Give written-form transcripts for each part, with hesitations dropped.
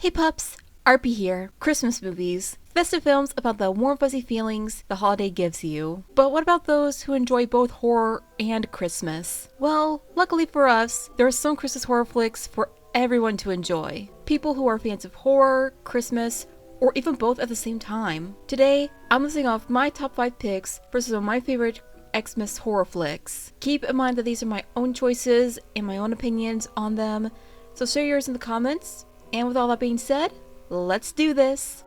Hey pups, RP here. Christmas movies. Festive films about the warm fuzzy feelings the holiday gives you. But what about those who enjoy both horror and Christmas? Well, luckily for us, there are some Christmas horror flicks for everyone to enjoy. People who are fans of horror, Christmas, or even both at the same time. Today, I'm listing off my top 5 picks for some of my favorite Xmas horror flicks. Keep in mind that these are my own choices and my own opinions on them, so share yours in the comments. And with all that being said, let's do this!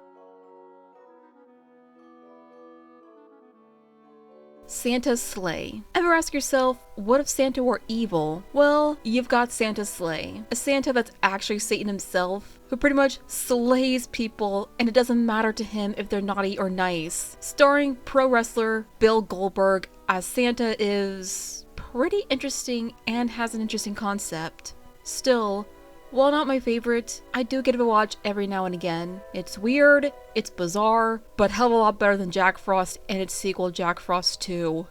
Santa's sleigh. Ever ask yourself, what if Santa were evil? Well, you've got Santa's sleigh. A Santa that's actually Satan himself, who pretty much slays people and it doesn't matter to him if they're naughty or nice. Starring pro wrestler Bill Goldberg as Santa is pretty interesting and has an interesting concept. Still, while not my favorite, I do give it a watch every now and again. It's weird, it's bizarre, but hell of a lot better than Jack Frost and its sequel Jack Frost 2.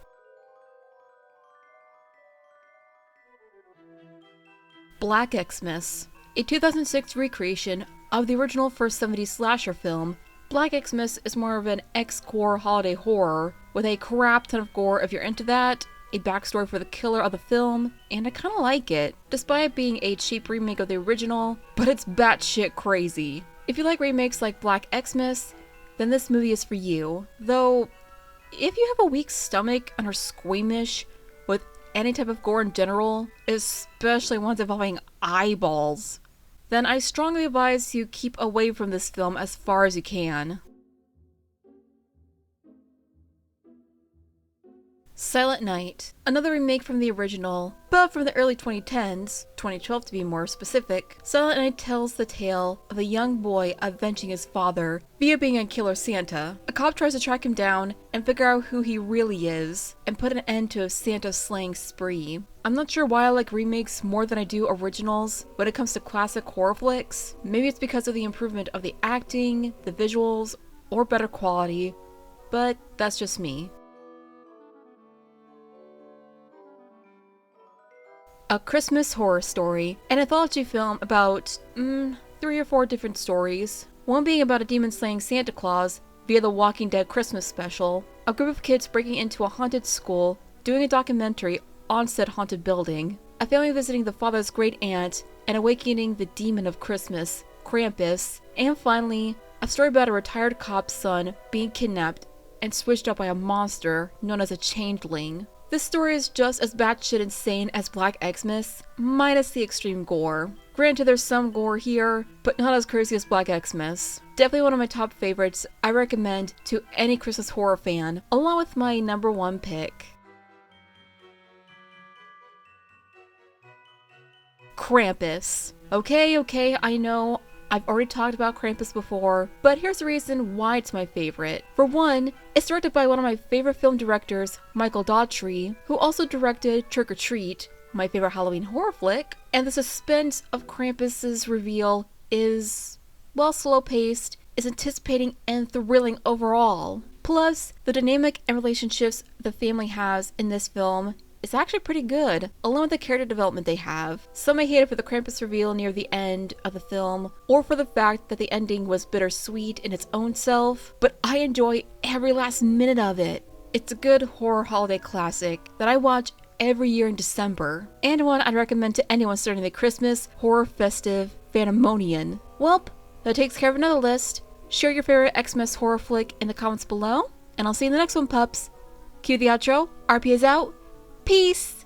Black Xmas. A 2006 recreation of the original first 70s slasher film, Black Xmas is more of an X-core holiday horror, with a crap ton of gore if you're into that, a backstory for the killer of the film, and I kinda like it, despite it being a cheap remake of the original, but it's batshit crazy. If you like remakes like Black Xmas, then this movie is for you. Though, if you have a weak stomach and are squeamish with any type of gore in general, especially ones involving eyeballs, then I strongly advise you keep away from this film as far as you can. Silent Night, another remake from the original, but from the early 2010s, 2012 to be more specific. Silent Night tells the tale of a young boy avenging his father via being a killer Santa. A cop tries to track him down and figure out who he really is, and put an end to a Santa slaying spree. I'm not sure why I like remakes more than I do originals when it comes to classic horror flicks. Maybe it's because of the improvement of the acting, the visuals, or better quality, but that's just me. A Christmas Horror Story, an anthology film about 3 or 4 different stories. One being about a demon-slaying Santa Claus via the Walking Dead Christmas special, a group of kids breaking into a haunted school, doing a documentary on said haunted building, a family visiting the father's great-aunt, and awakening the demon of Christmas, Krampus, and finally, a story about a retired cop's son being kidnapped and switched up by a monster known as a changeling. This story is just as batshit insane as Black Xmas, minus the extreme gore. Granted, there's some gore here, but not as crazy as Black Xmas. Definitely one of my top favorites I recommend to any Christmas horror fan, along with my number 1 pick. Krampus. Okay, I know, I've already talked about Krampus before, but here's the reason why it's my favorite. For one, it's directed by one of my favorite film directors, Michael Daughtry, who also directed Trick or Treat, my favorite Halloween horror flick, and the suspense of Krampus's reveal is, well, slow-paced, is anticipating and thrilling overall. Plus, the dynamic and relationships the family has in this film is actually pretty good, along with the character development they have. Some may hate it for the Krampus reveal near the end of the film, or for the fact that the ending was bittersweet in its own self, but I enjoy every last minute of it. It's a good horror holiday classic that I watch every year in December, and one I'd recommend to anyone starting the Christmas horror festive Phantomonian. Welp, that takes care of another list. Share your favorite Xmas horror flick in the comments below, and I'll see you in the next one, pups. Cue the outro, RP is out. Peace!